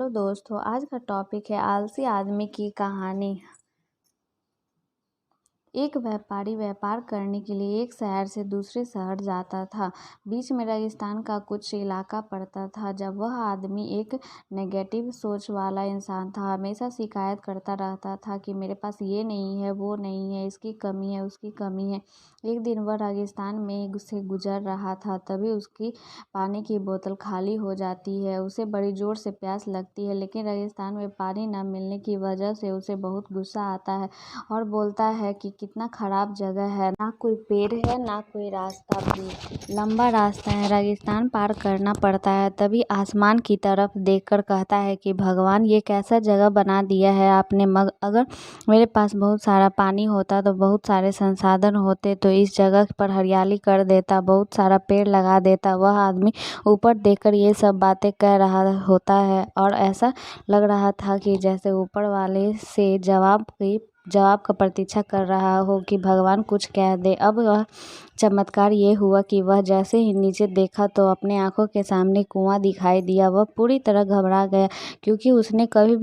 Hello दोस्तों, आज का टॉपिक है आलसी आदमी की कहानी। एक व्यापारी व्यापार करने के लिए एक शहर से दूसरे शहर जाता था। बीच में रेगिस्तान का कुछ इलाका पड़ता था। जब वह आदमी एक नेगेटिव सोच वाला इंसान था, हमेशा शिकायत करता रहता था कि मेरे पास ये नहीं है, वो नहीं है, इसकी कमी है, उसकी कमी है। एक दिन वह रेगिस्तान में से गुजर रहा था, तभी उसकी पानी की बोतल खाली हो जाती है। उसे बड़ी जोर से प्यास लगती है, लेकिन रेगिस्तान में पानी न मिलने की वजह से उसे बहुत गुस्सा आता है और बोलता है कि कितना खराब जगह है, ना कोई पेड़ है ना कोई रास्ता भी। लंबा रास्ता है, रेगिस्तान पार करना पड़ता है। तभी आसमान की तरफ देखकर कहता है कि भगवान, ये कैसा जगह बना दिया है आपने। अगर मेरे पास बहुत सारा पानी होता तो बहुत सारे संसाधन होते तो इस जगह पर हरियाली कर देता, बहुत सारा पेड़ लगा देता। वह आदमी ऊपर देखकर ये सब बातें कह रहा होता है और ऐसा लग रहा था कि जैसे ऊपर वाले से जवाब का प्रतीक्षा कर रहा हो कि भगवान कुछ कह दे। अब वह चमत्कार ये हुआ कि वह जैसे ही नीचे देखा तो अपने आंखों के सामने कुआं दिखाई दिया। वह पूरी तरह घबरा गया, क्योंकि उसने कभी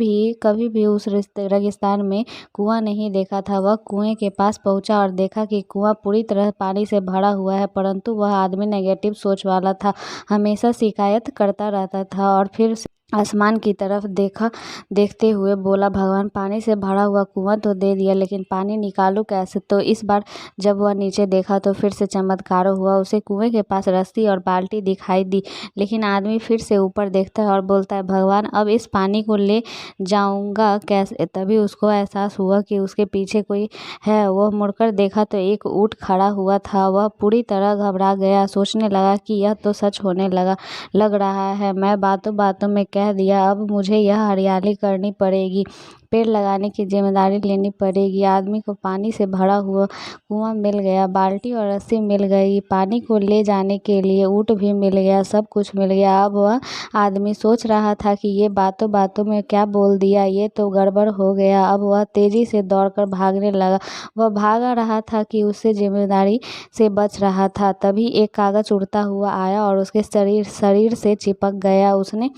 भी उस रेगिस्तान में कुआं नहीं देखा था। वह कुएं के पास पहुंचा और देखा कि कुआं पूरी तरह पानी से भरा हुआ है, परंतु वह आदमी नेगेटिव सोच वाला था, हमेशा शिकायत करता रहता था। और फिर आसमान की तरफ देखते हुए बोला, भगवान, पानी से भरा हुआ कुआं तो दे दिया, लेकिन पानी निकालूं कैसे। तो इस बार जब वह नीचे देखा तो फिर से चमत्कार हुआ। उसे कुएं के पास रस्सी और बाल्टी दिखाई दी, लेकिन आदमी फिर से ऊपर देखता है और बोलता है, भगवान, अब इस पानी को ले जाऊंगा कैसे। तभी उसको एहसास हुआ कि उसके पीछे कोई है। वह मुड़कर देखा तो एक ऊंट खड़ा हुआ था। वह पूरी तरह घबरा गया, सोचने लगा कि यह तो सच होने लग रहा है। मैं बातों बातों में कह दिया, अब मुझे यह हरियाली करनी पड़ेगी, पेड़ लगाने की जिम्मेदारी लेनी पड़ेगी। आदमी को पानी से भरा हुआ कुआं मिल गया, बाल्टी और रस्सी मिल गई, पानी को ले जाने के लिए ऊँट भी मिल गया, सब कुछ मिल गया। अब वह आदमी सोच रहा था कि ये बातों बातों में क्या बोल दिया, ये तो गड़बड़ हो गया। अब वह तेजी से दौड़कर भागने लगा। वह भागा रहा था कि उससे जिम्मेदारी से बच रहा था। तभी एक कागज उड़ता हुआ आया और उसके शरीर से चिपक गया। उसने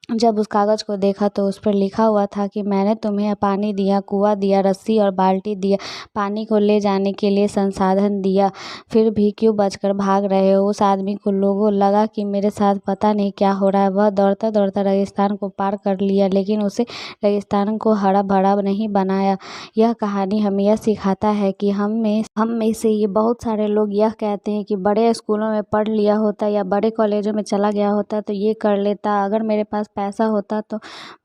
जब उस कागज को देखा तो उस पर लिखा हुआ था कि मैंने तुम्हें पानी दिया, कुआं दिया, रस्सी और बाल्टी दिया, पानी को ले जाने के लिए संसाधन दिया, फिर भी क्यों बचकर भाग रहे हो। उस आदमी को लोगों लगा कि मेरे साथ पता नहीं क्या हो रहा है। वह दौड़ता दौड़ता रेगिस्तान को पार कर लिया, लेकिन उसे रेगिस्तान को हरा भरा नहीं बनाया। यह कहानी हमें यह सिखाता है कि हम में से ये बहुत सारे लोग यह कहते हैं कि बड़े स्कूलों में पढ़ लिया होता या बड़े कॉलेजों में चला गया होता तो ये कर लेता, अगर मेरे पास पैसा होता तो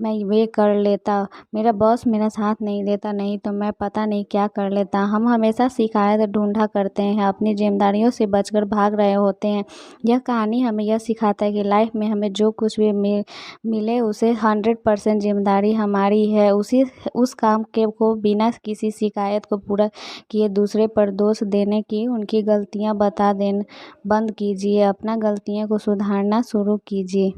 मैं ये कर लेता, मेरा बॉस मेरा साथ नहीं देता, नहीं तो मैं पता नहीं क्या कर लेता। हम हमेशा शिकायत ढूंढा करते हैं, अपनी जिम्मेदारियों से बचकर भाग रहे होते हैं। यह कहानी हमें यह सिखाता है कि लाइफ में हमें जो कुछ भी मिले उसे 100% जिम्मेदारी हमारी है। उस काम के को बिना किसी शिकायत को पूरा किए दूसरे पर दोष देने की, उनकी गलतियां बता देना बंद कीजिए, अपना गलतियों को सुधारना शुरू कीजिए।